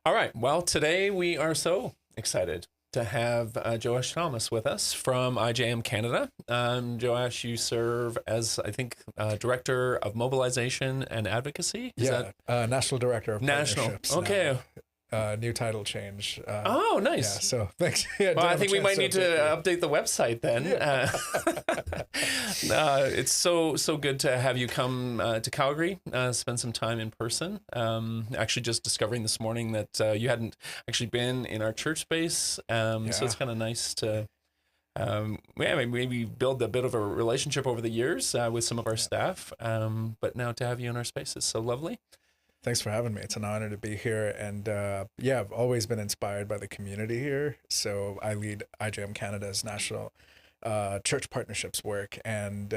All right. Well, today we are so excited to have Joash Thomas with us from IJM Canada. Joash, you serve as, I think, Director of Mobilization and Advocacy. Is Yeah, National Director of national? Partnerships Okay. now. New title change. Oh, Yeah, nice. so thanks. Yeah, Well, didn't I have a think we chance might need to update the website then. Yeah. It's so good to have you come to Calgary, spend some time in person. Actually, just discovering this morning that you hadn't actually been in our church space, so it's kind of nice to maybe build a bit of a relationship over the years with some of our staff. But now to have you in our space is so lovely. Thanks for having me. It's an honor to be here. And yeah, I've always been inspired by the community here. So I lead IJM Canada's national church partnerships work. And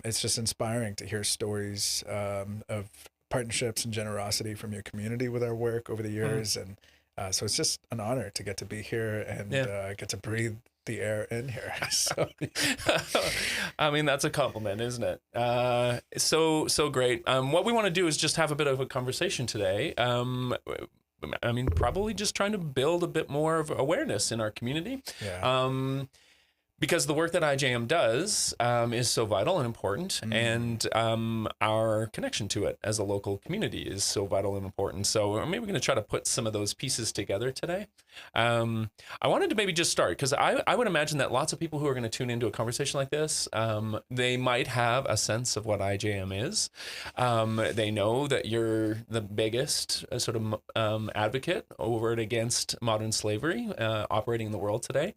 it's just inspiring to hear stories of partnerships and generosity from your community with our work over the years. And so it's just an honor to get to be here and get to breathe the air in here. So, I mean, that's a compliment, isn't it? So great. What we want to do is just have a bit of a conversation today. I mean, probably just trying to build a bit more of awareness in our community. yeah. Because the work that IJM does is so vital and important, and our connection to it as a local community is so vital and important. So maybe we're going to try to put some of those pieces together today. I wanted to maybe just start, because I would imagine that lots of people who are going to tune into a conversation like this, they might have a sense of what IJM is. They know that you're the biggest sort of advocate over and against modern slavery operating in the world today.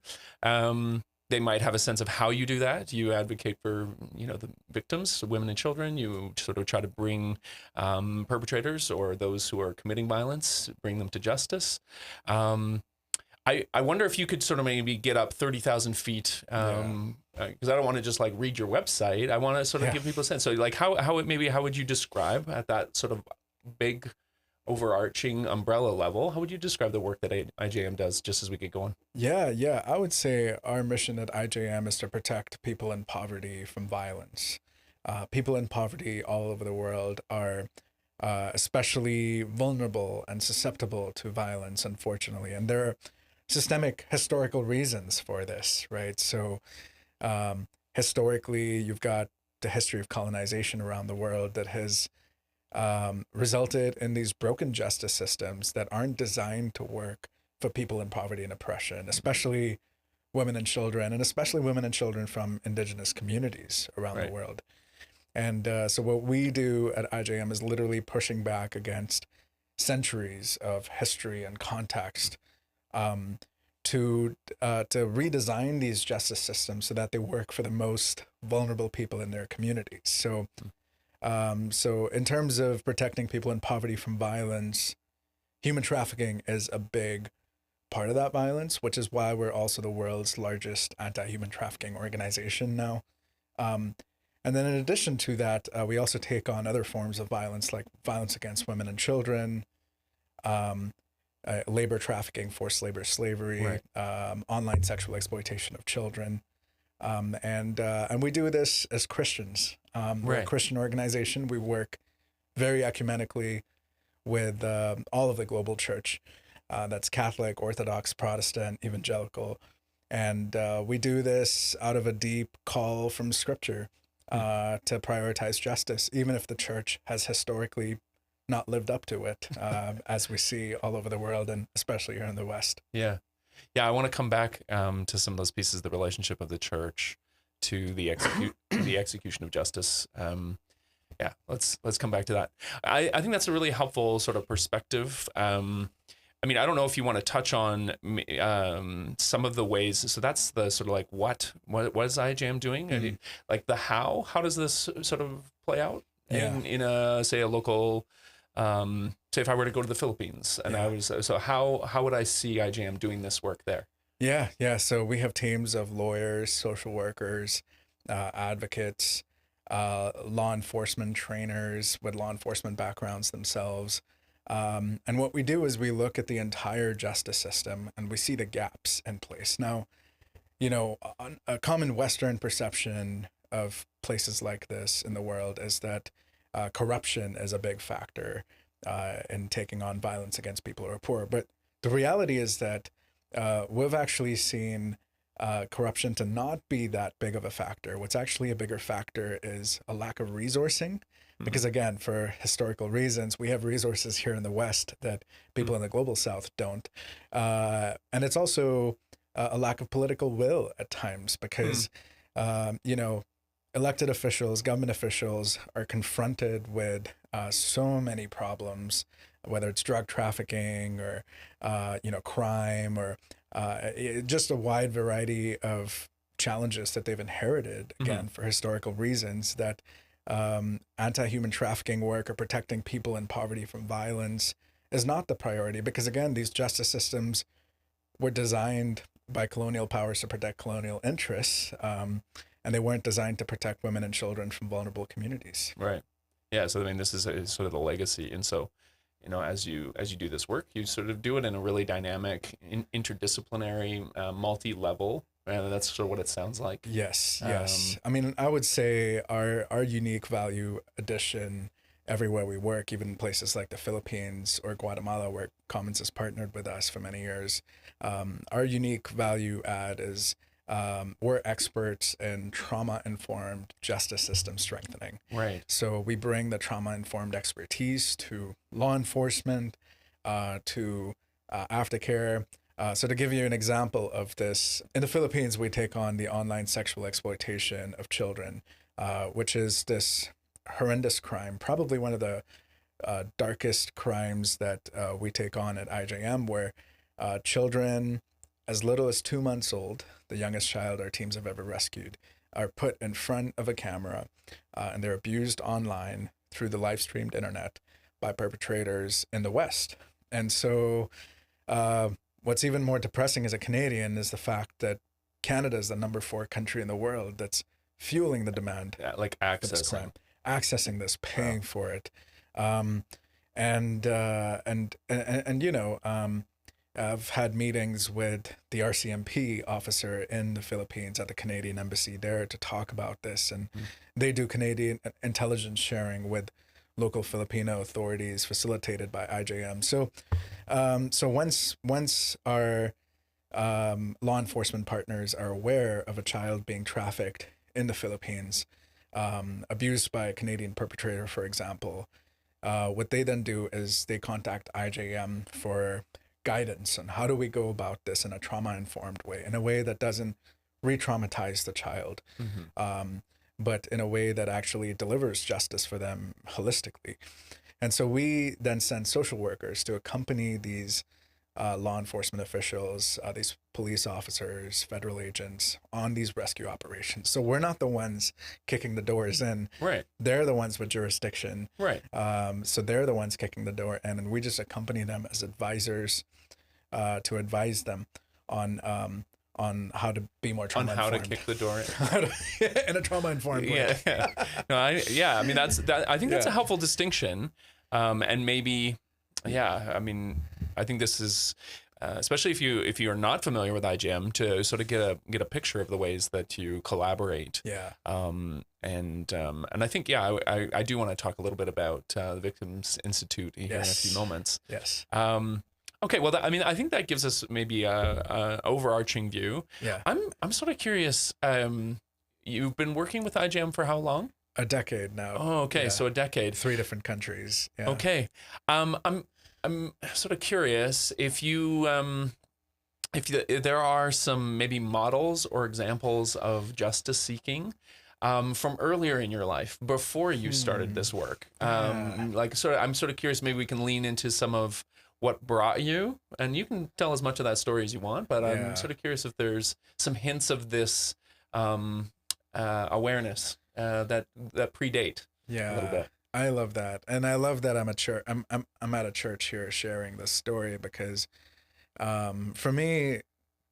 They might have a sense of how you do that. You advocate for, the victims, women and children. You sort of try to bring perpetrators or those who are committing violence, bring them to justice. I wonder if you could sort of maybe get up 30,000 feet, because I don't want to just like read your website. I want to sort of give people a sense. So like how would you describe at that sort of big overarching umbrella level, how would you describe the work that IJM does, just as we get going? Yeah. I would say our mission at IJM is to protect people in poverty from violence. People in poverty all over the world are especially vulnerable and susceptible to violence, unfortunately. And there are systemic historical reasons for this, right? So historically, you've got the history of colonization around the world that has resulted in these broken justice systems that aren't designed to work for people in poverty and oppression, especially women and children, and especially women and children from indigenous communities around the world. And so what we do at IJM is literally pushing back against centuries of history and context to redesign these justice systems so that they work for the most vulnerable people in their communities. So in terms of protecting people in poverty from violence, human trafficking is a big part of that violence, which is why we're also the world's largest anti-human trafficking organization now. And then in addition to that, we also take on other forms of violence, like violence against women and children, labor trafficking, forced labor, slavery, online sexual exploitation of children. And we do this as Christians. We're a Christian organization. We work very ecumenically with all of the global church. That's Catholic, Orthodox, Protestant, evangelical. And we do this out of a deep call from Scripture to prioritize justice, even if the church has historically not lived up to it, as we see all over the world, and especially here in the West. Yeah, I want to come back to some of those pieces, the relationship of the church to the execution of justice. Let's come back to that. I think that's a really helpful sort of perspective. I mean, I don't know if you want to touch on some of the ways. So that's the sort of like what is IJM doing? Mm-hmm. And like the how does this sort of play out in a, say, a local, say if I were to go to the Philippines and I was, so how would I see IJM doing this work there? Yeah. So we have teams of lawyers, social workers, advocates, law enforcement trainers with law enforcement backgrounds themselves. And what we do is we look at the entire justice system and we see the gaps in place. Now, a common Western perception of places like this in the world is that corruption is a big factor in taking on violence against people who are poor. But the reality is that we've actually seen corruption to not be that big of a factor. What's actually a bigger factor is a lack of resourcing. Because again, for historical reasons, we have resources here in the West that people in the global South don't. And it's also a lack of political will at times because, elected officials, government officials are confronted with so many problems, whether it's drug trafficking or, crime or just a wide variety of challenges that they've inherited, again, for historical reasons, that anti-human trafficking work or protecting people in poverty from violence is not the priority because, again, these justice systems were designed by colonial powers to protect colonial interests, and they weren't designed to protect women and children from vulnerable communities. Right. Yeah. So I mean, this is sort of the legacy, and so as you do this work, you sort of do it in a really dynamic, interdisciplinary, multi-level. That's sort of what it sounds like. Yes. I mean, I would say our unique value addition everywhere we work, even in places like the Philippines or Guatemala, where Commons has partnered with us for many years, our unique value add is we're experts in trauma-informed justice system strengthening. Right. So we bring the trauma-informed expertise to law enforcement, to aftercare. So to give you an example of this, in the Philippines, we take on the online sexual exploitation of children, which is this horrendous crime, probably one of the darkest crimes that we take on at IJM, where children as little as 2 months old, the youngest child our teams have ever rescued, are put in front of a camera and they're abused online through the live streamed internet by perpetrators in the West. And so what's even more depressing as a Canadian is the fact that Canada is the number 4 country in the world that's fueling the demand. Yeah, like accessing this, paying for it. I've had meetings with the RCMP officer in the Philippines at the Canadian embassy there to talk about this, and they do Canadian intelligence sharing with local Filipino authorities facilitated by IJM. So once our law enforcement partners are aware of a child being trafficked in the Philippines, abused by a Canadian perpetrator, for example, what they then do is they contact IJM for guidance on how do we go about this in a trauma-informed way, in a way that doesn't re-traumatize the child, but in a way that actually delivers justice for them holistically. And so we then send social workers to accompany these law enforcement officials, these police officers, federal agents on these rescue operations. So we're not the ones kicking the doors in. Right. They're the ones with jurisdiction. Right. So they're the ones kicking the door in, and we just accompany them as advisors to advise them on how to be more trauma-informed. On how to kick the door in. In a trauma-informed way. Yeah. No, I mean, I think that's a helpful distinction. And maybe, I mean, I think this is, especially if you are not familiar with IJM, to sort of get a picture of the ways that you collaborate. Yeah. And I think, I do want to talk a little bit about the Victims Institute here in a few moments. Yes. Okay, well, I think that gives us maybe a overarching view. Yeah. I'm sort of curious. You've been working with IJM for how long? A decade now. Oh, okay. Yeah. So a decade. 3 different countries. Yeah. Okay. I'm sort of curious if there are some maybe models or examples of justice seeking from earlier in your life before you started this work. I'm sort of curious. Maybe we can lean into some of what brought you, and you can tell as much of that story as you want. But I'm sort of curious if there's some hints of this awareness that predate a little bit. I love that, and I love that I'm at a church here sharing this story because, for me,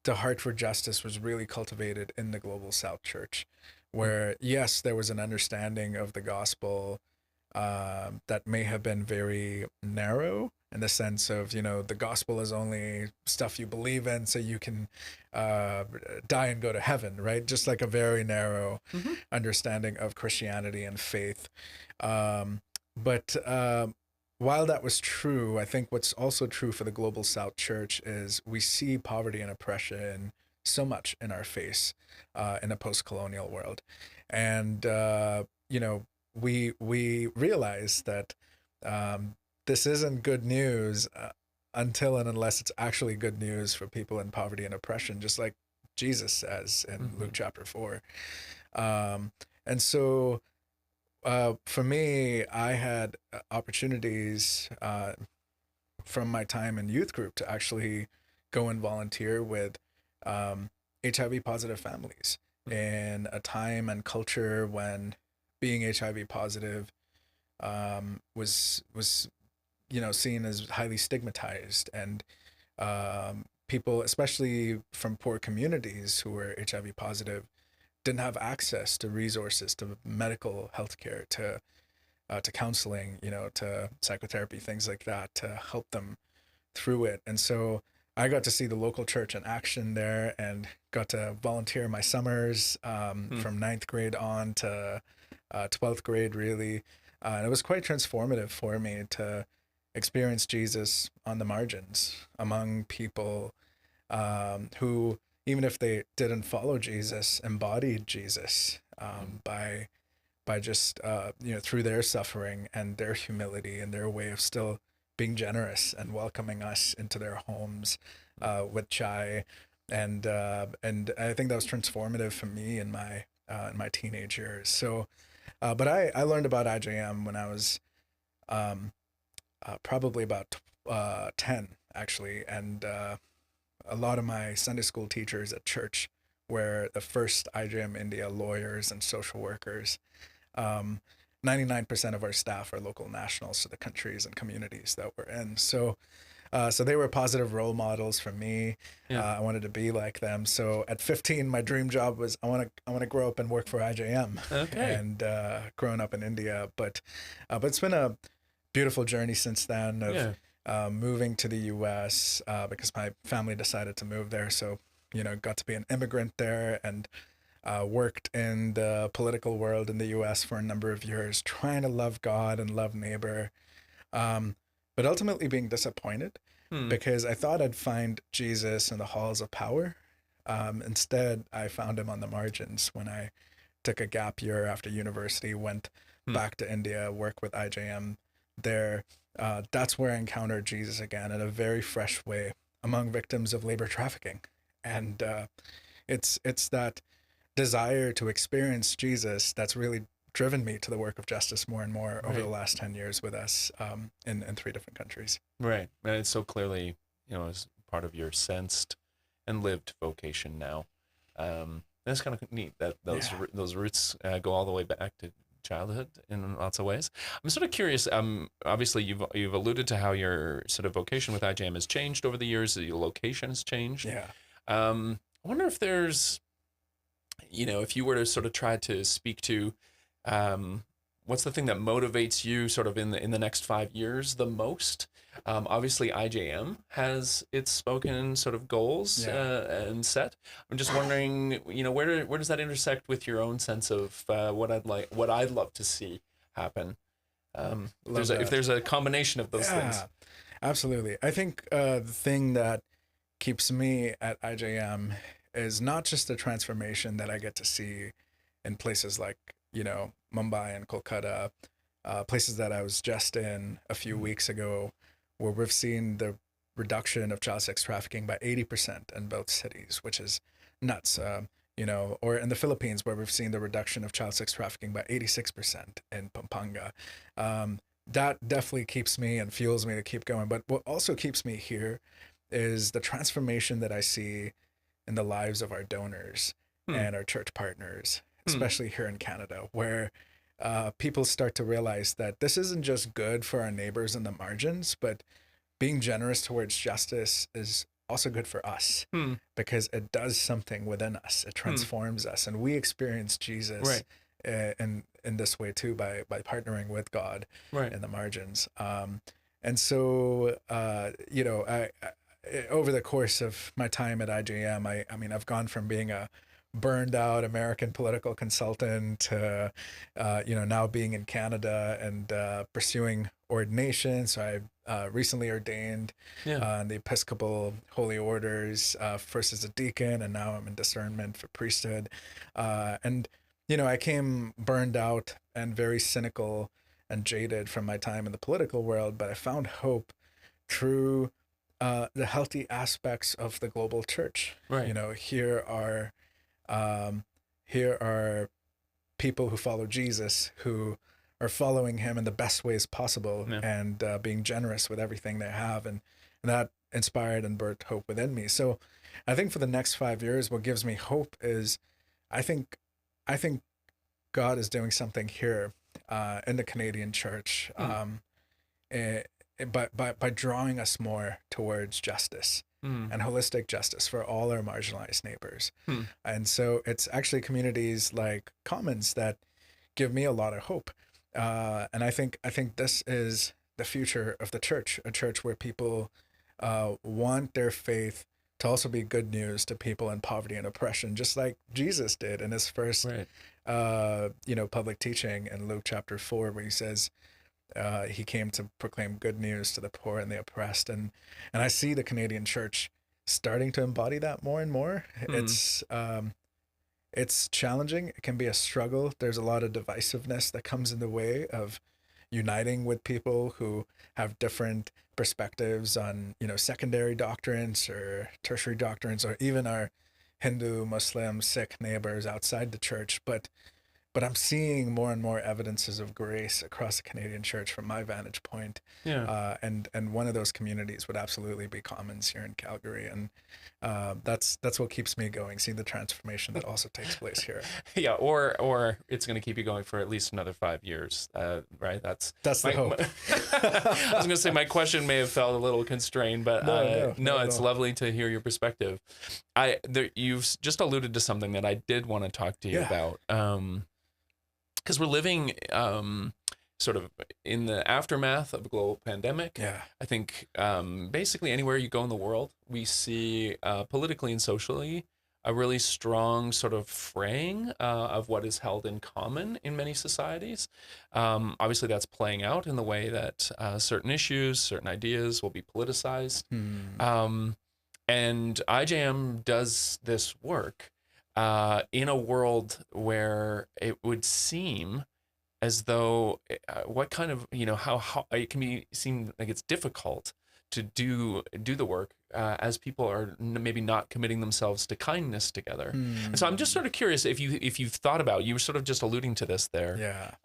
the heart for justice was really cultivated in the Global South Church, where yes, there was an understanding of the gospel that may have been very narrow in the sense of, the gospel is only stuff you believe in so you can die and go to heaven, right? Just like a very narrow what while that was true, I think what's also true for the Global South Church is we see poverty and oppression so much in our face in a post-colonial world. And, we realize that this isn't good news until and unless it's actually good news for people in poverty and oppression, just like Jesus says in Luke chapter 4. And so for me, I had opportunities from my time in youth group to actually go and volunteer with HIV positive families in a time and culture when being HIV positive was seen as highly stigmatized, and people, especially from poor communities who were HIV positive, didn't have access to resources, to medical health care, to counseling, to psychotherapy, things like that, to help them through it. And so I got to see the local church in action there, and got to volunteer my summers from 9th grade on to 12th grade, really. And it was quite transformative for me to experience Jesus on the margins among people who, even if they didn't follow Jesus, embodied Jesus by just through their suffering and their humility and their way of still being generous and welcoming us into their homes with chai, and I think that was transformative for me in my teenage years. So, but I learned about IJM when I was probably about 10, actually, and a lot of my Sunday school teachers at church were the first IJM India lawyers and social workers. 99% of our staff are local nationals to the countries and communities that we're in. So they were positive role models for me. I wanted to be like them. So at 15, my dream job was I want to grow up and work for IJM. Okay. And growing up in India, but it's been a beautiful journey since then of moving to the U.S. Because my family decided to move there. So got to be an immigrant there, and worked in the political world in the U.S. for a number of years, trying to love God and love neighbor, but ultimately being disappointed because I thought I'd find Jesus in the halls of power. Instead, I found him on the margins when I took a gap year after university, went back to India, worked with IJM there. That's where I encountered Jesus again in a very fresh way among victims of labor trafficking. And it's that desire to experience Jesus that's really driven me to the work of justice more and more over the last 10 years with us in 3 different countries. Right. And it's so clearly, as part of your sensed and lived vocation now. That's kind of neat that those roots go all the way back to childhood in lots of ways. I'm sort of curious. Obviously, you've alluded to how your sort of vocation with IJM has changed over the years. Your location has changed. Yeah. I wonder if there's, if you were to sort of try to speak to, what's the thing that motivates you sort of in the next 5 years the most? Obviously, IJM has its spoken sort of goals and set. I'm just wondering, where does that intersect with your own sense of what I'd love to see happen? If there's a combination of those things. Absolutely. I think the thing that keeps me at IJM is not just the transformation that I get to see in places like, Mumbai and Kolkata, places that I was just in a few weeks ago, where we've seen the reduction of child sex trafficking by 80% in both cities, which is nuts. Or in the Philippines, where we've seen the reduction of child sex trafficking by 86% in Pampanga. That definitely keeps me and fuels me to keep going. But what also keeps me here is the transformation that I see in the lives of our donors and our church partners, especially here in Canada, where people start to realize that this isn't just good for our neighbors in the margins, but being generous towards justice is also good for us because it does something within us. It transforms us, and we experience Jesus in this way too by partnering with God in the margins. And so, I over the course of my time at IJM, I mean, I've gone from being a burned out American political consultant to, now being in Canada and pursuing ordination. So I recently ordained Yeah. in the Episcopal Holy Orders, first as a deacon, and now I'm in discernment for priesthood. And I came burned out and very cynical and jaded from my time in the political world, but I found hope through the healthy aspects of the global church. Right. Here are people who follow Jesus, who are following him in the best ways possible, Yeah. and being generous with everything they have, and that inspired and birthed hope within me. So I think for the next 5 years, what gives me hope is I think God is doing something here in the Canadian church, by drawing us more towards justice and holistic justice for all our marginalized neighbors. And so it's actually communities like Commons that give me a lot of hope. And I think this is the future of the church, a church where people want their faith to also be good news to people in poverty and oppression, just like Jesus did in his first, public teaching in Luke chapter 4, where he says, he came to proclaim good news to the poor and the oppressed. And I see the Canadian church starting to embody that more and more. It's challenging. It can be a struggle. There's a lot of divisiveness that comes in the way of uniting with people who have different perspectives on, secondary doctrines or tertiary doctrines, or even our Hindu, Muslim, Sikh neighbors outside the church. But I'm seeing more and more evidences of grace across the Canadian church from my vantage point. Yeah. And one of those communities would absolutely be Commons here in Calgary. And that's what keeps me going, seeing the transformation that also takes place here. Yeah, or it's going to keep you going for at least another 5 years, right? That's the hope. I was going to say my question may have felt a little constrained, but no, it's lovely to hear your perspective. You've just alluded to something that I did want to talk to you about. Because we're living sort of in the aftermath of a global pandemic. Yeah. I think basically anywhere you go in the world, we see politically and socially a really strong sort of fraying of what is held in common in many societies. Obviously, that's playing out in the way that certain issues, certain ideas will be politicized. And IJM does this work in a world where it would seem as though what kind of, how it can seem like it's difficult to do the work as people are maybe not committing themselves to kindness together. And so I'm just sort of curious if you've thought about, you were sort of just alluding to this there. Yeah.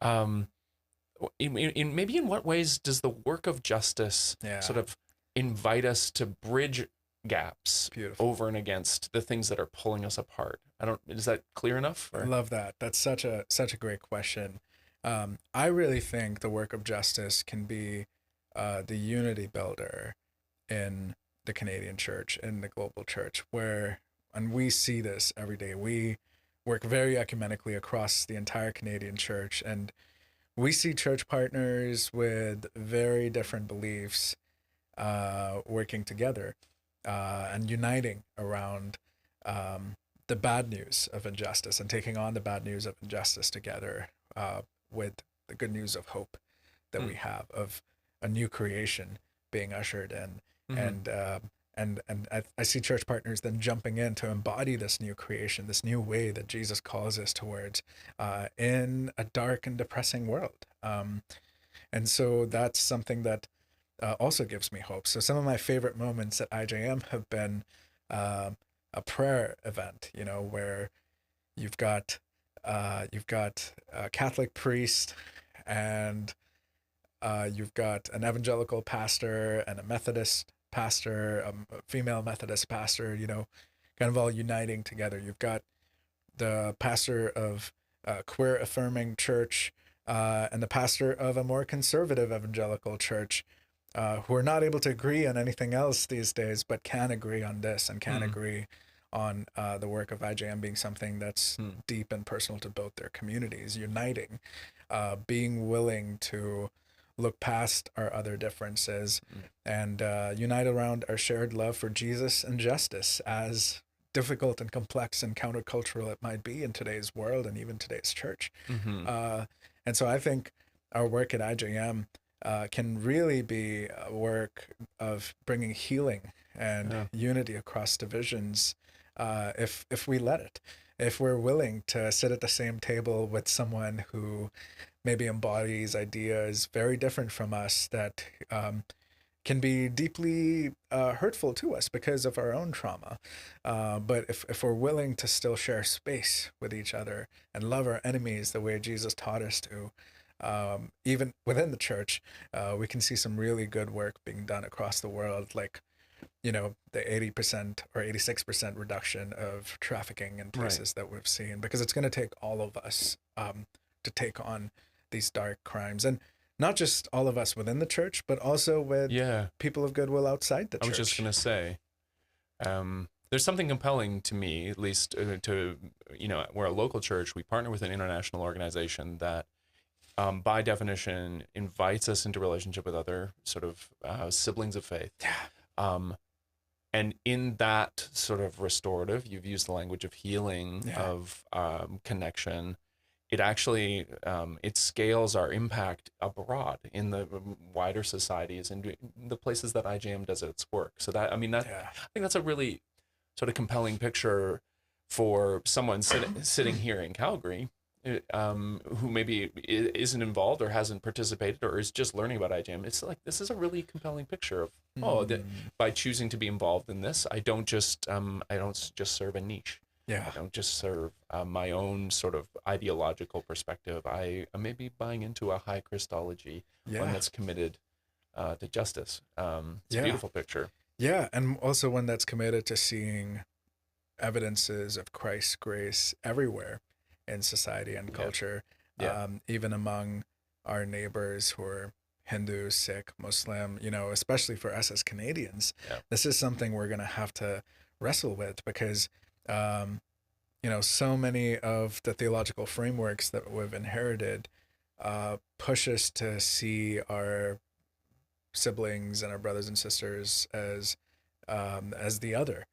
In what ways does the work of justice sort of invite us to bridge gaps over and against the things that are pulling us apart? Is that clear enough? I love that. That's such a great question. I really think the work of justice can be the unity builder in the Canadian church, in the global church, and we see this every day. We work very ecumenically across the entire Canadian church, and we see church partners with very different beliefs working together and uniting around the bad news of injustice and taking on the bad news of injustice together with the good news of hope that we have of a new creation being ushered in. And I see church partners then jumping in to embody this new creation, this new way that Jesus calls us towards in a dark and depressing world. And so that's something that also gives me hope. So some of my favorite moments at IJM have been a prayer event, where you've got a Catholic priest, and you've got an evangelical pastor and a Methodist pastor, a female Methodist pastor, kind of all uniting together. You've got the pastor of a queer affirming church and the pastor of a more conservative evangelical church, who are not able to agree on anything else these days, but can agree on this and can agree on the work of IJM being something that's deep and personal to both their communities, uniting, being willing to look past our other differences and unite around our shared love for Jesus and justice as difficult and complex and countercultural it might be in today's world and even today's church. And so I think our work at IJM can really be a work of bringing healing and unity across divisions, if we let it. If we're willing to sit at the same table with someone who maybe embodies ideas very different from us that can be deeply hurtful to us because of our own trauma. But if we're willing to still share space with each other and love our enemies the way Jesus taught us to, even within the church, we can see some really good work being done across the world, like, you know, the 80% or 86% reduction of trafficking in places that we've seen, because it's going to take all of us to take on these dark crimes. And not just all of us within the church, but also with people of goodwill outside the church. I was just going to say, there's something compelling to me, at least we're a local church. We partner with an international organization that, by definition, invites us into relationship with other sort of siblings of faith. And in that sort of restorative, you've used the language of healing, of connection. It actually, it scales our impact abroad in the wider societies and the places that IJM does its work. So that, I think that's a really sort of compelling picture for someone sitting here in Calgary, who maybe isn't involved or hasn't participated or is just learning about IJM. It's like, this is a really compelling picture of, by choosing to be involved in this, I don't just serve a niche. I don't just serve my own sort of ideological perspective. I may be buying into a high Christology, one that's committed to justice. It's a beautiful picture. Yeah, and also one that's committed to seeing evidences of Christ's grace everywhere in society and culture, even among our neighbors who are Hindu, Sikh, Muslim, especially for us as Canadians. This is something we're going to have to wrestle with because so many of the theological frameworks that we've inherited push us to see our siblings and our brothers and sisters as the other,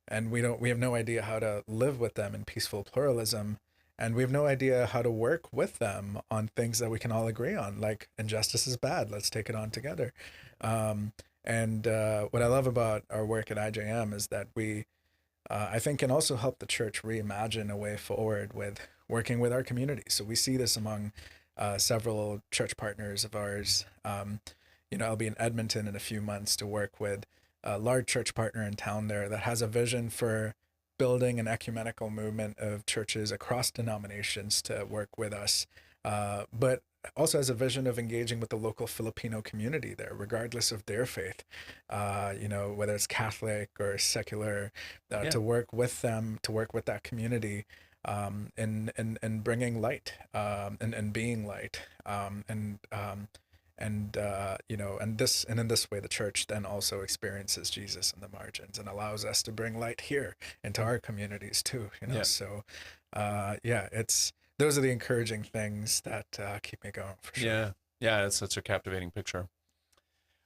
and we have no idea how to live with them in peaceful pluralism, and we have no idea how to work with them on things that we can all agree on, like injustice is bad, let's take it on together. And what I love about our work at IJM is that we I think can also help the church reimagine a way forward with working with our community. So we see this among several church partners of ours. I'll be in Edmonton in a few months to work with a large church partner in town there that has a vision for building an ecumenical movement of churches across denominations to work with us, but also has a vision of engaging with the local Filipino community there, regardless of their faith, whether it's Catholic or secular, to work with them, to work with that community, in bringing light, and being light, and in this way the church then also experiences Jesus in the margins and allows us to bring light here into our communities too. So those are the encouraging things that keep me going, for sure. It's such a captivating picture.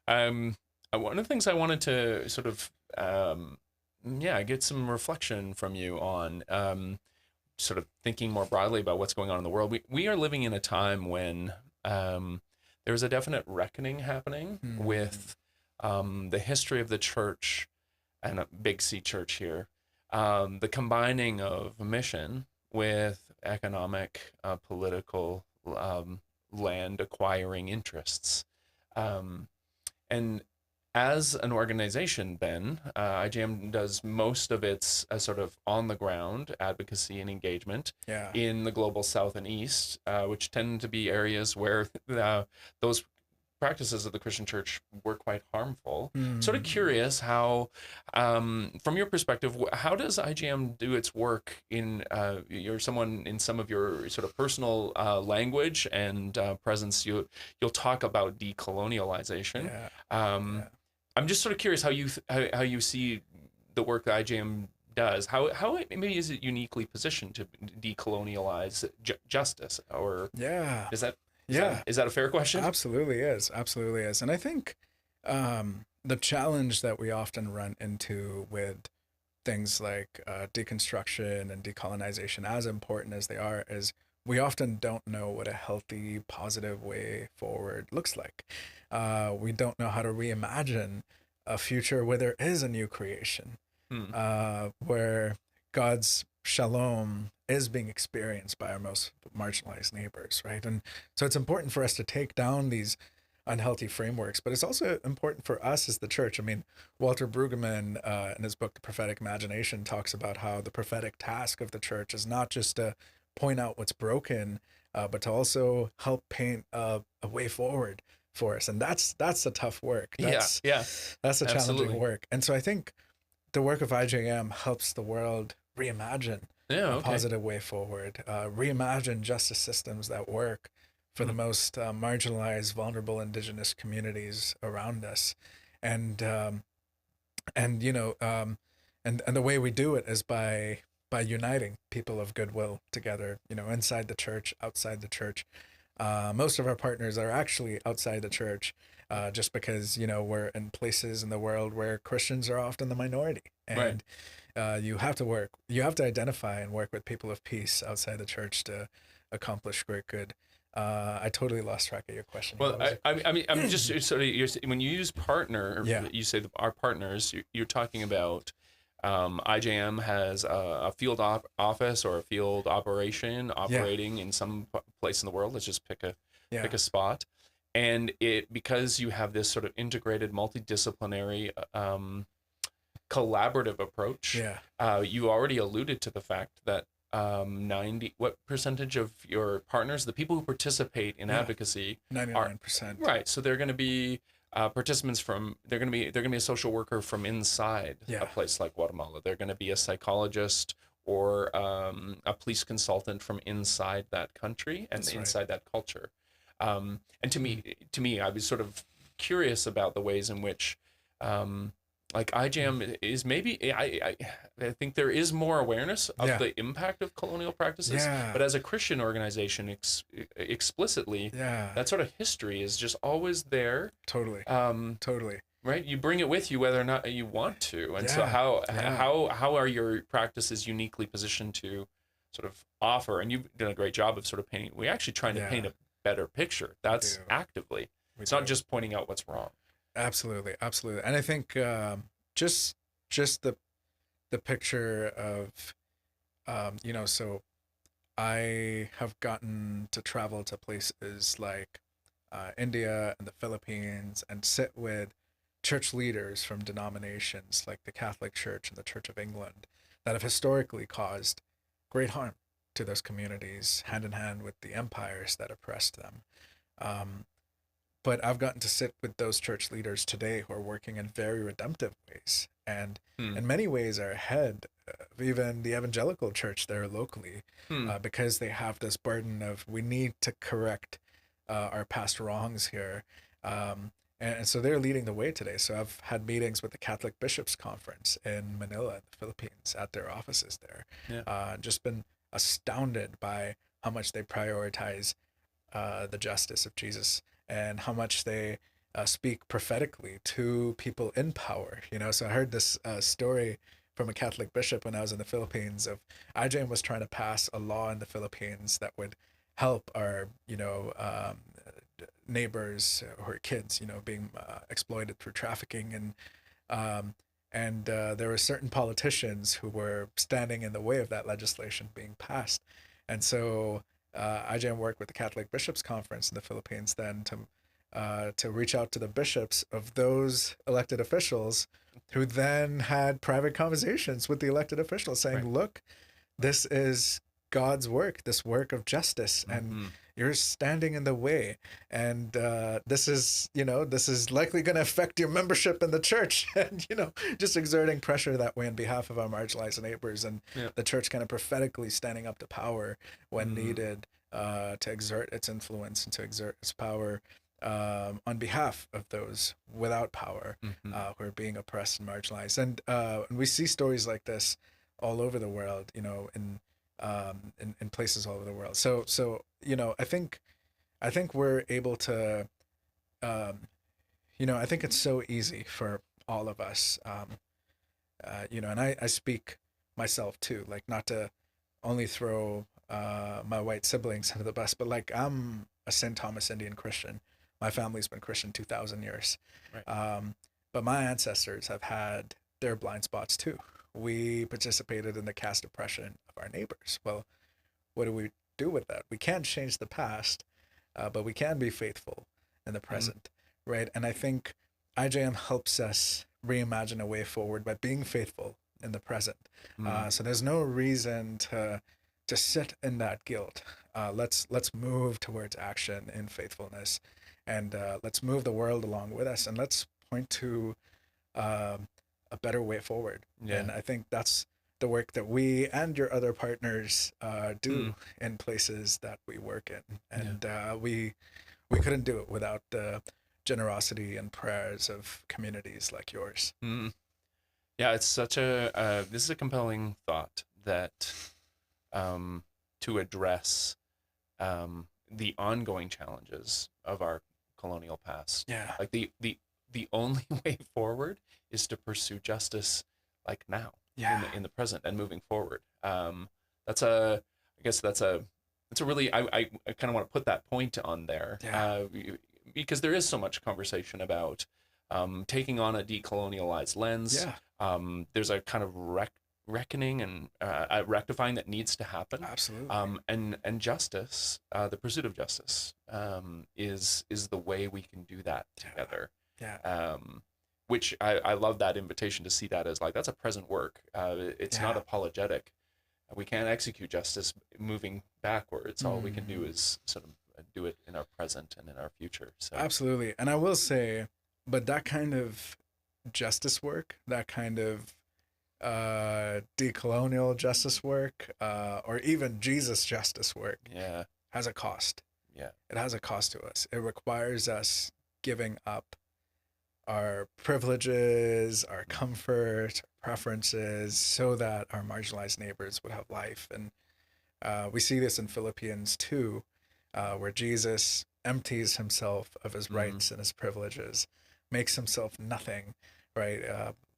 One of the things I wanted to sort of get some reflection from you on, sort of thinking more broadly about what's going on in the world. We are living in a time when there's a definite reckoning happening with the history of the church, and a big C church here, the combining of mission with economic, political, land acquiring interests. And as an organization, Ben, IJM does most of its sort of on the ground advocacy and engagement in the global South and East, which tend to be areas where those practices of the Christian church were quite harmful. Sort of curious how, from your perspective, how does IJM do its work in, you're someone in some of your sort of personal language and presence, you'll talk about decolonialization. I'm just sort of curious how you see the work that IJM does. How maybe is it uniquely positioned to decolonialize justice, or is that a fair question? Absolutely is. And I think the challenge that we often run into with things like deconstruction and decolonization, as important as they are, is we often don't know what a healthy, positive way forward looks like. We don't know how to reimagine a future where there is a new creation, where God's shalom is being experienced by our most marginalized neighbors, right? And so it's important for us to take down these unhealthy frameworks, but it's also important for us as the church. I mean, Walter Brueggemann, in his book, The Prophetic Imagination, talks about how the prophetic task of the church is not just to point out what's broken, but to also help paint a way forward for us. And that's the tough work. That's the challenging work. And so I think the work of IJM helps the world reimagine a positive way forward, reimagine justice systems that work for the most marginalized, vulnerable Indigenous communities around us, and the way we do it is by uniting people of goodwill together, inside the church, outside the church. Most of our partners are actually outside the church, just because we're in places in the world where Christians are often the minority, and you have to identify and work with people of peace outside the church to accomplish great good. I totally lost track of your question. Well, I mean, I'm just sort of, when you use partner, you say our partners, you're talking about IJM has a field office or a field operation operating in some place in the world. Let's just pick a spot. And because you have this sort of integrated, multidisciplinary, collaborative approach, you already alluded to the fact that what percentage of your partners, the people who participate in advocacy, 99%. Right. So they're going to be participants they're going to be a social worker from inside a place like Guatemala. They're going to be a psychologist or a police consultant from inside that country and inside that culture. And to me, I was sort of curious about the ways in which, like IJM is maybe, I think there is more awareness of the impact of colonial practices, but as a Christian organization, explicitly, that sort of history is just always there. Totally. Totally. Right? You bring it with you whether or not you want to. And so how are your practices uniquely positioned to sort of offer, and you've done a great job of sort of painting, we're actually trying to paint a better picture. That's actively. It's not just pointing out what's wrong. Absolutely. And I think just the picture of, so I have gotten to travel to places like India and the Philippines and sit with church leaders from denominations like the Catholic Church and the Church of England that have historically caused great harm to those communities, hand in hand with the empires that oppressed them. But I've gotten to sit with those church leaders today who are working in very redemptive ways, and in many ways are ahead of even the evangelical church there locally, because they have this burden of, we need to correct our past wrongs here. And so they're leading the way today. So I've had meetings with the Catholic Bishops' Conference in Manila, the Philippines, at their offices there. Just been astounded by how much they prioritize the justice of Jesus, and how much they speak prophetically to people in power. So I heard this story from a Catholic bishop when I was in the Philippines of IJM was trying to pass a law in the Philippines that would help our, neighbors or kids, being exploited through trafficking. And there were certain politicians who were standing in the way of that legislation being passed. And so IJM worked with the Catholic Bishops' Conference in the Philippines then to reach out to the bishops of those elected officials, who then had private conversations with the elected officials saying, look, this is God's work, this work of justice, and you're standing in the way. And this is likely going to affect your membership in the church. And, just exerting pressure that way on behalf of our marginalized neighbors, and the church kind of prophetically standing up to power when needed, to exert its influence and to exert its power on behalf of those without power, who are being oppressed and marginalized. And we see stories like this all over the world, in places all over the world. So I think we're able to, I think it's so easy for all of us, and I speak myself too, like not to only throw my white siblings under the bus, but like I'm a St. Thomas Indian Christian. My family's been Christian 2,000 years. Right. But my ancestors have had their blind spots too. We participated in the caste oppression of our neighbors. Well, what do we do with that? We can't change the past, but we can be faithful in the present, right? And I think IJM helps us reimagine a way forward by being faithful in the present. So there's no reason to sit in that guilt. Let's move towards action in faithfulness, and let's move the world along with us, and let's point to a better way forward. Yeah. And I think that's the work that we and your other partners do in places that we work in, and we couldn't do it without the generosity and prayers of communities like yours. Yeah, it's such a this is a compelling thought that to address the ongoing challenges of our colonial past. Yeah. Like the only way forward is to pursue justice like now, in the present and moving forward. That's a really I kind of want to put that point on there, because there is so much conversation about taking on a decolonialized lens. There's a kind of reckoning and rectifying that needs to happen. Absolutely. And justice, the pursuit of justice, is the way we can do that together. Which I love that invitation to see that as like, that's a present work. It's not apologetic. We can't execute justice moving backwards. All we can do is sort of do it in our present and in our future. So absolutely. And I will say, but that kind of justice work, that kind of decolonial justice work, or even Jesus justice work, has a cost. It has a cost to us. It requires us giving up our privileges, our comfort, our preferences, so that our marginalized neighbors would have life. And we see this in Philippians 2, where Jesus empties himself of his rights and his privileges, makes himself nothing, right?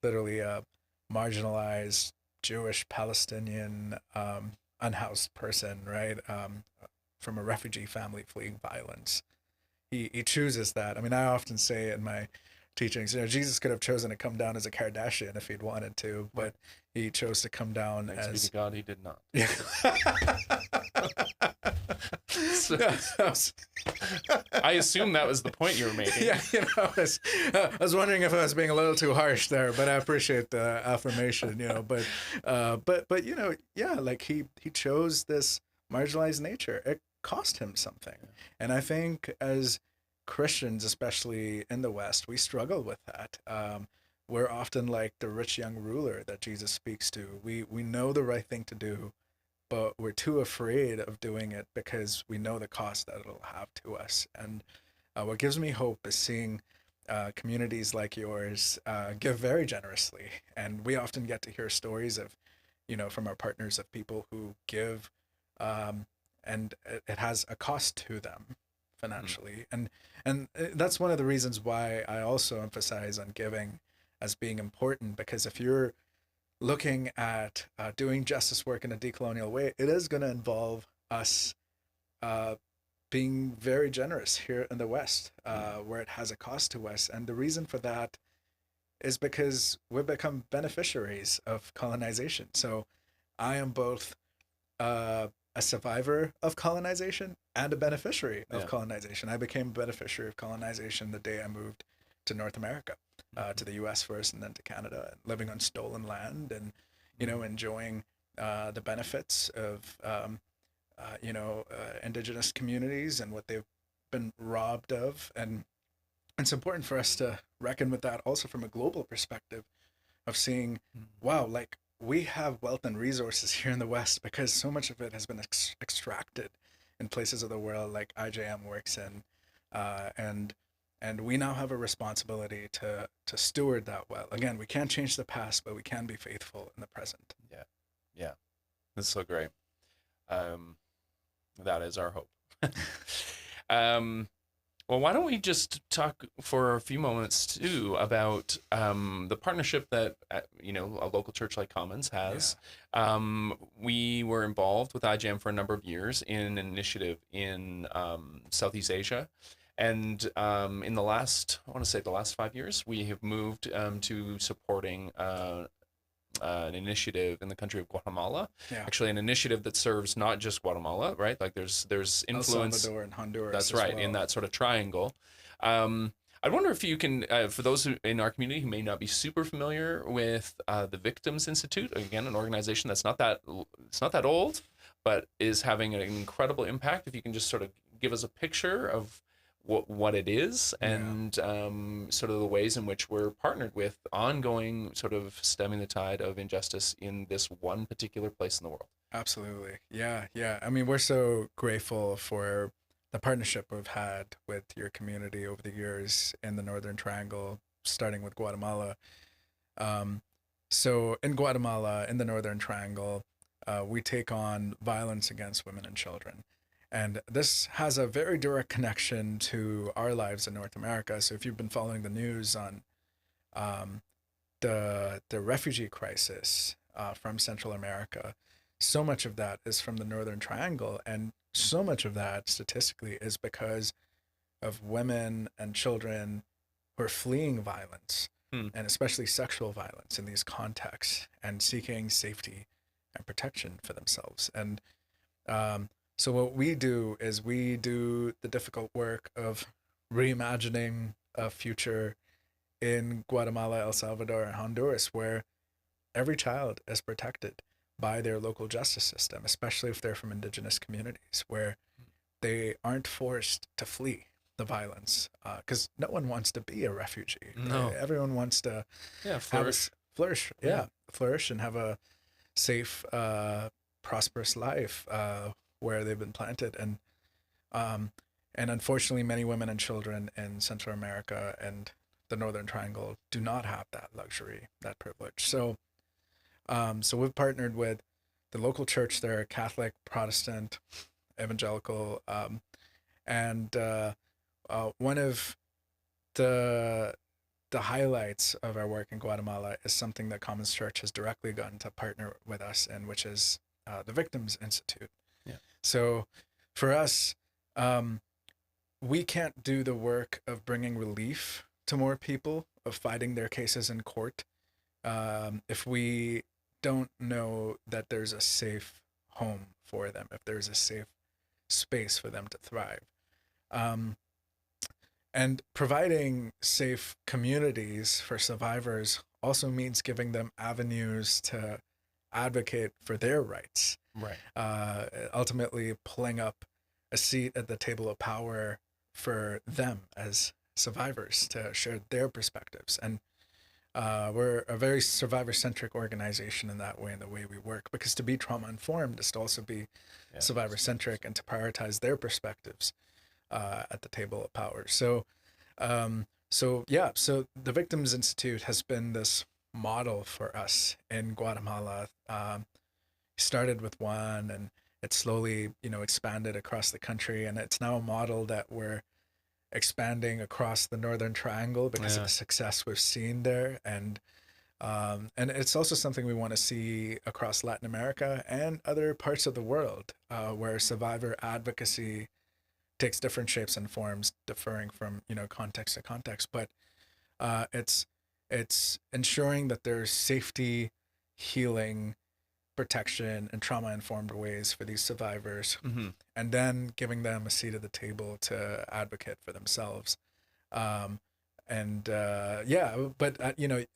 Literally a marginalized Jewish, Palestinian, unhoused person, right? From a refugee family fleeing violence. He chooses that. I mean, I often say in my teachings, Jesus could have chosen to come down as a Kardashian if he'd wanted to, but he chose to come down Thanks as... be to God, he did not. I assume that was the point you were making. I was wondering if I was being a little too harsh there, but I appreciate the affirmation, but like he chose this marginalized nature. It cost him something. And I think as Christians, especially in the West, we struggle with that. We're often like the rich young ruler that Jesus speaks to. We know the right thing to do, but we're too afraid of doing it because we know the cost that it'll have to us. And what gives me hope is seeing communities like yours give very generously. And we often get to hear stories of, from our partners, of people who give, and it has a cost to them financially. And that's one of the reasons why I also emphasize on giving as being important, because if you're looking at doing justice work in a decolonial way, it is going to involve us being very generous here in the West, where it has a cost to us. And the reason for that is because we've become beneficiaries of colonization. So I am both a survivor of colonization and a beneficiary of colonization. I became a beneficiary of colonization the day I moved to North America, to the US first and then to Canada, and living on stolen land and, enjoying the benefits of, indigenous communities and what they've been robbed of. And it's important for us to reckon with that also from a global perspective of seeing, wow, like we have wealth and resources here in the West because so much of it has been extracted in places of the world like IJM works in, and we now have a responsibility to steward that well. Again, we can't change the past, but we can be faithful in the present. Yeah, that's so great. That is our hope. Well, why don't we just talk for a few moments too about the partnership that a local church like Commons has. We were involved with IJM for a number of years in an initiative in Southeast Asia, and in the last 5 years, we have moved to supporting an initiative in the country of Guatemala. Yeah. Actually, an initiative that serves not just Guatemala, right? Like there's influence. El Salvador and Honduras. That's right, well. in that sort of triangle. I wonder if you can, for those in our community who may not be super familiar with the Victims Institute, again, an organization that's not that old, but is having an incredible impact. If you can just sort of give us a picture of what it is and sort of the ways in which we're partnered with ongoing sort of stemming the tide of injustice in this one particular place in the world. Absolutely. Yeah. I mean, we're so grateful for the partnership we've had with your community over the years in the Northern Triangle, starting with Guatemala. So in Guatemala, in the Northern Triangle, we take on violence against women and children. And this has a very direct connection to our lives in North America. So if you've been following the news on the refugee crisis from Central America, so much of that is from the Northern Triangle. And so much of that statistically is because of women and children who are fleeing violence, and especially sexual violence in these contexts, and seeking safety and protection for themselves. And so what we do is we do the difficult work of reimagining a future in Guatemala, El Salvador, and Honduras, where every child is protected by their local justice system, especially if they're from indigenous communities, where they aren't forced to flee the violence, because no one wants to be a refugee. No. Everyone wants to flourish. Flourish and have a safe, prosperous life where they've been planted. And unfortunately, many women and children in Central America and the Northern Triangle do not have that luxury, that privilege. So we've partnered with the local church there, Catholic, Protestant, evangelical, and one of the highlights of our work in Guatemala is something that Commons Church has directly gotten to partner with us in, which is the Victims Institute. Yeah. So for us, we can't do the work of bringing relief to more people, of fighting their cases in court, if we don't know that there's a safe home for them, if there's a safe space for them to thrive. And providing safe communities for survivors also means giving them avenues to advocate for their rights. Right. Ultimately pulling up a seat at the table of power for them as survivors to share their perspectives. And we're a very survivor-centric organization in that way, in the way we work, because to be trauma-informed is to also be survivor-centric and to prioritize their perspectives at the table of power. So the Victims Institute has been this model for us in Guatemala. Started with one, and it slowly, expanded across the country, and it's now a model that we're expanding across the Northern Triangle because of the success we've seen there, and it's also something we want to see across Latin America and other parts of the world, where survivor advocacy takes different shapes and forms, differing from context to context. But it's ensuring that there's safety, healing, protection, and trauma-informed ways for these survivors, and then giving them a seat at the table to advocate for themselves. But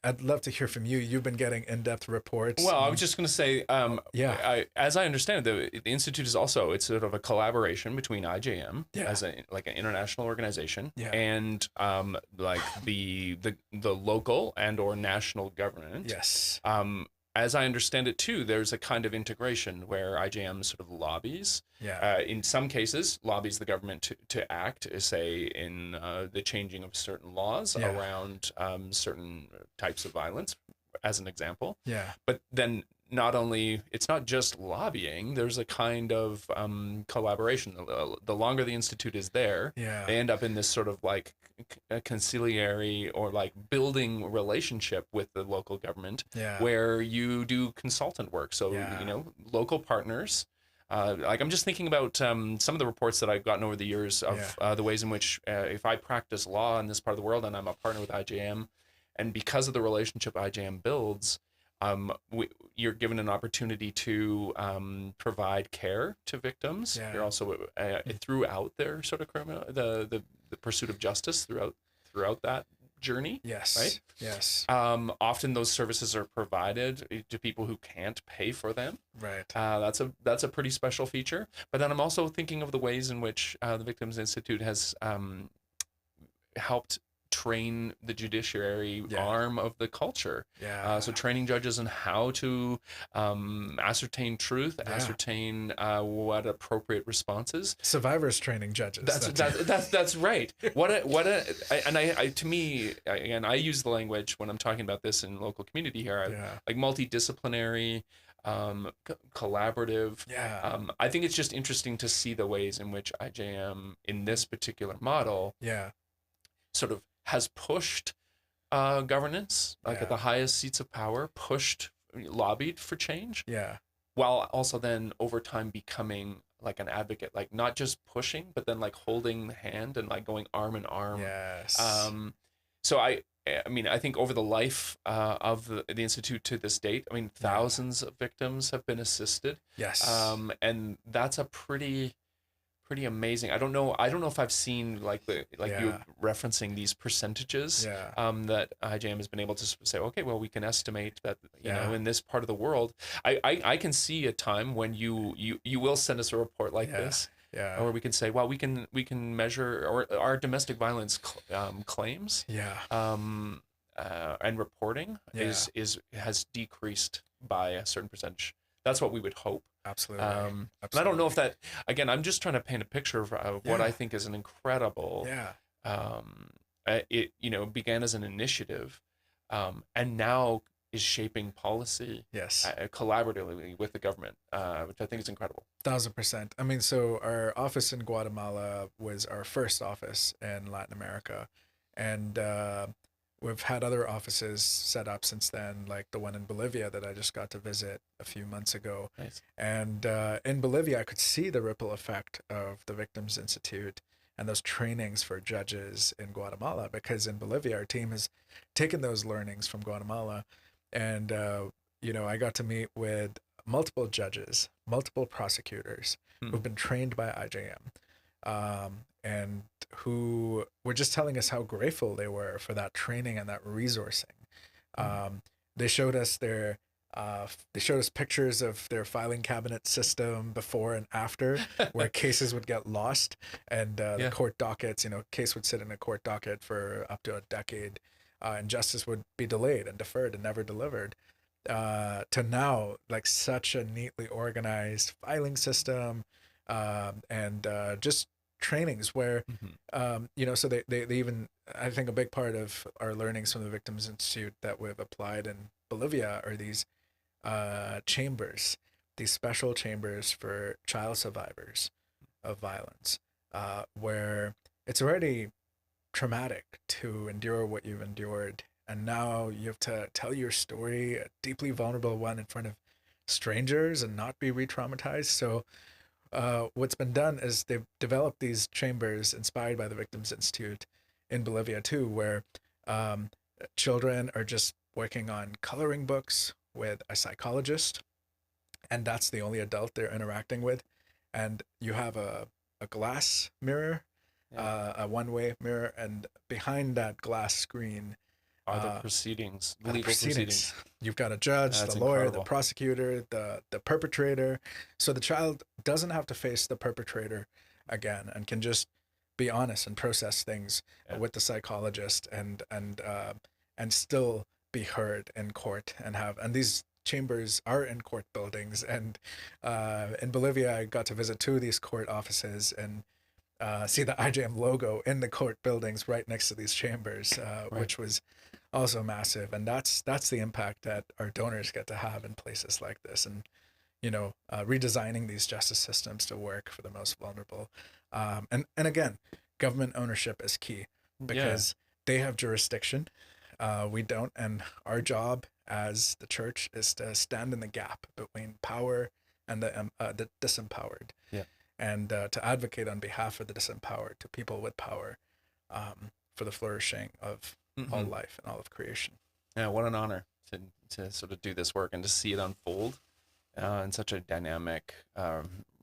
I'd love to hear from you. You've been getting in-depth reports. Well, I was just going to say, as I understand it, the Institute is also, it's sort of a collaboration between IJM as an international organization and like the local and or national government. Yes. As I understand it too, there's a kind of integration where IJM sort of lobbies, in some cases, lobbies the government to act, say in the changing of certain laws around certain types of violence, as an example. Yeah. But then not only, it's not just lobbying, there's a kind of collaboration. The longer the institute is there, Yeah. they end up in this sort of like a conciliary or like building relationship with the local government, Yeah. where you do consultant work. So, Yeah. you know, local partners. Like I'm just thinking about some of the reports that I've gotten over the years of the ways in which if I practice law in this part of the world and I'm a partner with IJM, and because of the relationship IJM builds, you're given an opportunity to provide care to victims. Yeah. You're also throughout their sort of criminal the pursuit of justice throughout that journey. Yes. Right. Yes. Often those services are provided to people who can't pay for them. Right. That's a pretty special feature. But then I'm also thinking of the ways in which the Victims Institute has helped train the judiciary arm of the culture. Yeah. So training judges on how to ascertain truth, ascertain what appropriate responses. Survivors training judges. That's right. To me, again, I use the language when I'm talking about this in local community here, like multidisciplinary, collaborative. Yeah. I think it's just interesting to see the ways in which IJM in this particular model sort of has pushed governance, like at the highest seats of power, lobbied for change, while also then over time becoming like an advocate, like not just pushing, but then like holding the hand and like going arm in arm. Yes. So I mean, I think over the life of the Institute to this date, I mean, thousands of victims have been assisted. Yes. And that's a pretty amazing. I don't know if I've seen like you referencing these percentages that IJM has been able to say, okay, well, we can estimate that you know in this part of the world, I can see a time when you will send us a report like this, or we can say, well, we can measure or our domestic violence claims, and reporting has decreased by a certain percentage. That's what we would hope. Absolutely. And I don't know if that, again, I'm just trying to paint a picture of what I think is an incredible, it, you know, began as an initiative, and now is shaping policy collaboratively with the government, which I think is incredible. 1,000%. I mean, so our office in Guatemala was our first office in Latin America. And we've had other offices set up since then, like the one in Bolivia that I just got to visit a few months ago. Nice. And in Bolivia, I could see the ripple effect of the Victims Institute and those trainings for judges in Guatemala, because in Bolivia, our team has taken those learnings from Guatemala. And, you know, I got to meet with multiple judges, multiple prosecutors who've been trained by IJM. And who were just telling us how grateful they were for that training and that resourcing. They showed us pictures of their filing cabinet system before and after, where cases would get lost, and the court dockets. You know, case would sit in a court docket for up to a decade, and justice would be delayed and deferred and never delivered. To now, like such a neatly organized filing system, and just trainings where you know, so they even, I think a big part of our learnings from the Victims Institute that we've applied in Bolivia are these chambers, these special chambers for child survivors of violence, where it's already traumatic to endure what you've endured, and now you have to tell your story, a deeply vulnerable one, in front of strangers and not be re-traumatized. So what's been done is they've developed these chambers inspired by the Victims Institute in Bolivia too, where children are just working on coloring books with a psychologist, and that's the only adult they're interacting with. And you have a glass mirror, a one-way mirror, and behind that glass screen are the proceedings, legal proceedings. You've got a judge, the lawyer, the prosecutor, the perpetrator. So the child doesn't have to face the perpetrator again, and can just be honest and process things with the psychologist, and still be heard in court, and these chambers are in court buildings. And in Bolivia, I got to visit 2 of these court offices and see the IJM logo in the court buildings right next to these chambers, which was also massive. And that's the impact that our donors get to have in places like this. And redesigning these justice systems to work for the most vulnerable. And again, government ownership is key because they have jurisdiction. We don't, and our job as the church is to stand in the gap between power and the disempowered, and to advocate on behalf of the disempowered to people with power, for the flourishing of all life and all of creation. Yeah, what an honor to sort of do this work and to see it unfold in such a dynamic,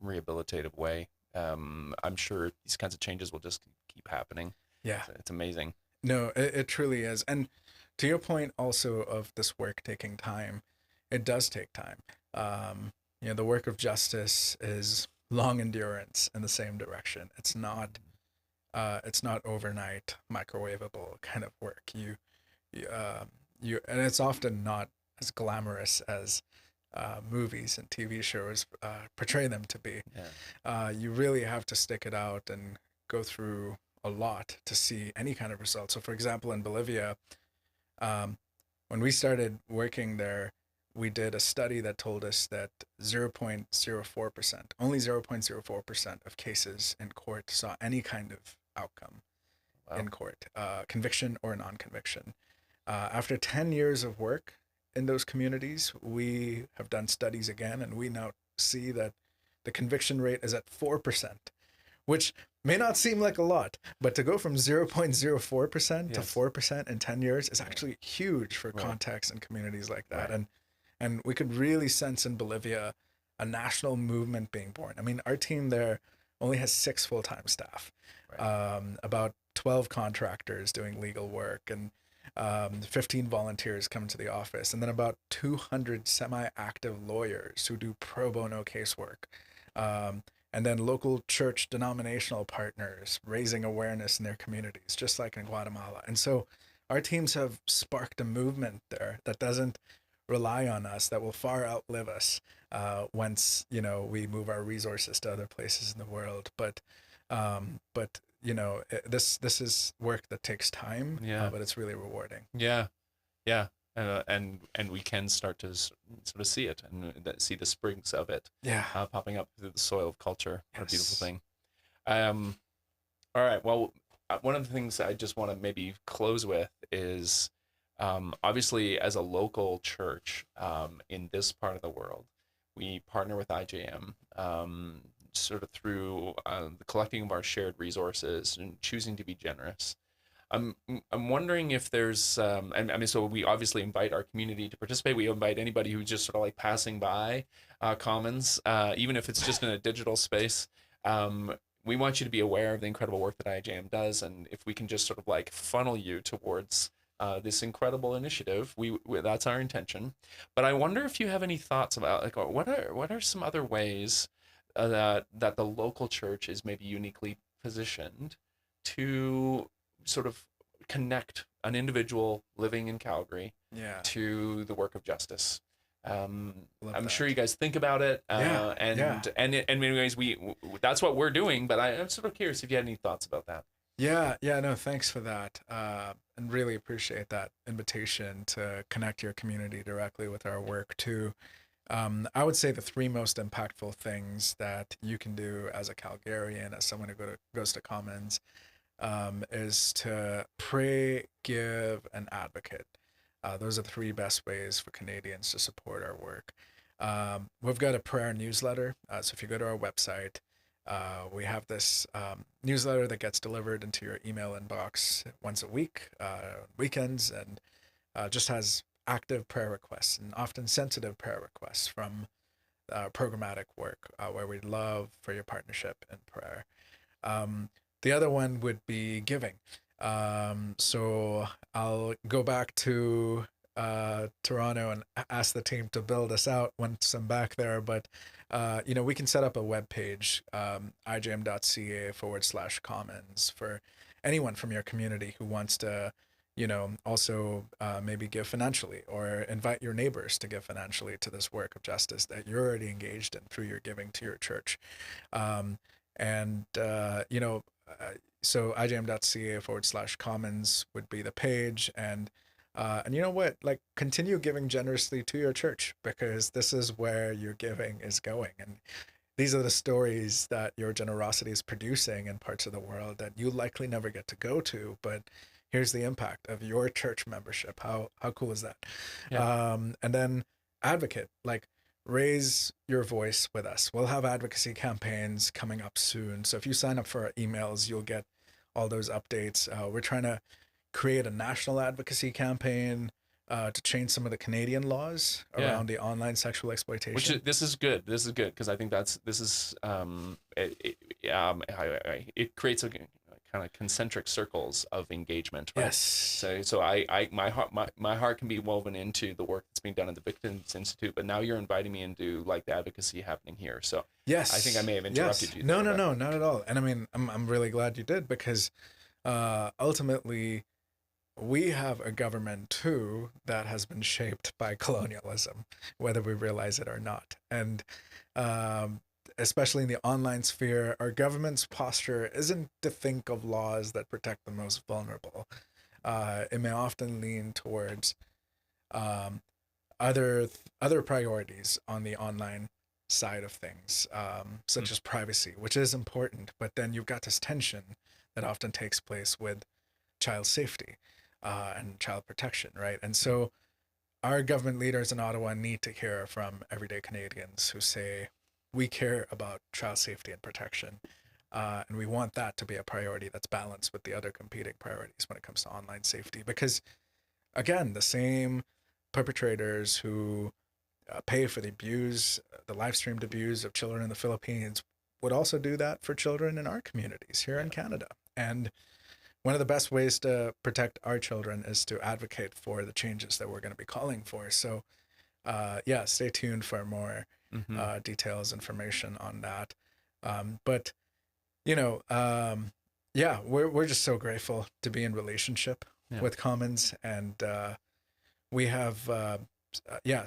rehabilitative way. I'm sure these kinds of changes will just keep happening. Yeah, it's amazing. No, it truly is. And to your point also of this work taking time, it does take time. The work of justice is long endurance in the same direction. It's not overnight microwavable kind of work. And it's often not as glamorous as movies and TV shows portray them to be. You really have to stick it out and go through a lot to see any kind of result. So for example, in Bolivia, when we started working there, we did a study that told us that 0.04%, only 0.04% of cases in court saw any kind of outcome in court, conviction or non-conviction. After 10 years of work in those communities, we have done studies again, and we now see that the conviction rate is at 4%, which may not seem like a lot, but to go from 0.04% to 4% in 10 years is actually huge for contexts and communities like that. And we could really sense in Bolivia a national movement being born. I mean, our team there only has 6 full-time staff, about 12 contractors doing legal work, and 15 volunteers come to the office, and then about 200 semi-active lawyers who do pro bono casework. And then local church denominational partners raising awareness in their communities, just like in Guatemala. And so our teams have sparked a movement there that doesn't rely on us, that will far outlive us once, we move our resources to other places in the world. But this is work that takes time, but it's really rewarding. Yeah. And we can start to sort of see it and see the sprigs of it popping up through the soil of culture. What a beautiful thing. All right. Well, one of the things I just want to maybe close with is obviously as a local church in this part of the world, we partner with IJM sort of through the collecting of our shared resources and choosing to be generous. I'm wondering if there's so we obviously invite our community to participate. We invite anybody who's just sort of like passing by Commons, even if it's just in a digital space. We want you to be aware of the incredible work that IJM does, and if we can just sort of like funnel you towards this incredible initiative, we that's our intention. But I wonder if you have any thoughts about like what are some other ways that the local church is maybe uniquely positioned to sort of connect an individual living in Calgary to the work of justice. I'm sure you guys think about it, and in many ways that's what we're doing. But I'm sort of curious if you had any thoughts about that. No, thanks for that, and really appreciate that invitation to connect your community directly with our work too. I would say the 3 most impactful things that you can do as a Calgarian, as someone who goes to Commons, is to pray, give, and advocate. Those are the 3 best ways for Canadians to support our work. We've got a prayer newsletter. So if you go to our website, we have this newsletter that gets delivered into your email inbox once a week, weekends, and just has active prayer requests and often sensitive prayer requests from programmatic work, where we'd love for your partnership in prayer. The other one would be giving. So I'll go back to Toronto and ask the team to build us out once I'm back there. But, we can set up a web page, ijm.ca/commons, for anyone from your community who wants to, also maybe give financially, or invite your neighbors to give financially to this work of justice that you're already engaged in through your giving to your church. So ijm.ca/commons would be the page. And And you know what? Like, continue giving generously to your church, because this is where your giving is going. And these are the stories that your generosity is producing in parts of the world that you likely never get to go to. But here's the impact of your church membership. How cool is that? Yeah. And then advocate, like, raise your voice with us. We'll have advocacy campaigns coming up soon. So if you sign up for our emails, you'll get all those updates. We're trying to create a national advocacy campaign to change some of the Canadian laws Yeah. around the online sexual exploitation. This is good. This is good because I think it creates a kind of concentric circles of engagement, right? Yes. So my heart can be woven into the work that's being done at the Victims Institute, but now you're inviting me into like the advocacy happening here. So Yes. I think I may have interrupted you. No, not at all. And I mean, I'm really glad you did, because ultimately we have a government too that has been shaped by colonialism, whether we realize it or not. And especially in the online sphere, our government's posture isn't to think of laws that protect the most vulnerable. It may often lean towards other priorities on the online side of things, such as privacy, which is important. But then you've got this tension that often takes place with child safety and child protection, right? And so our government leaders in Ottawa need to hear from everyday Canadians who say, we care about child safety and protection. And we want that to be a priority that's balanced with the other competing priorities when it comes to online safety. Because, again, the same perpetrators who pay for the live streamed abuse of children in the Philippines would also do that for children in our communities here in Canada. And one of the best ways to protect our children is to advocate for the changes that we're going to be calling for. So, stay tuned for more details, information on that. But, we're just so grateful to be in relationship with Commons. And we have,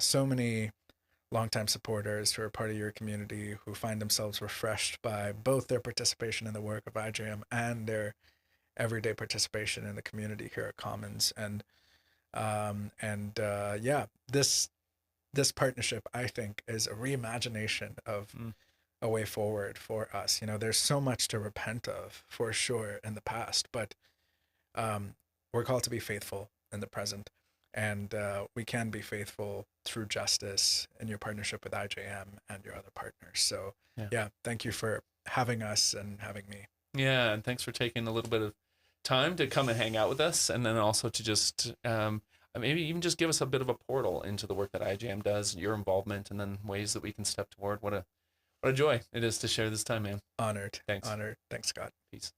so many longtime supporters who are part of your community who find themselves refreshed by both their participation in the work of IJM and their everyday participation in the community here at Commons. And this partnership, I think, is a reimagination of a way forward for us. There's so much to repent of, for sure, in the past, but we're called to be faithful in the present, and we can be faithful through justice in your partnership with IJM and your other partners. So thank you for having us and having me. Yeah, and thanks for taking a little bit of time to come and hang out with us, and then also to just maybe even just give us a bit of a portal into the work that IJM does, your involvement, and then ways that we can step toward. What a joy it is to share this time, man. Honored. Thanks. Honored. Thanks, Scott. Peace.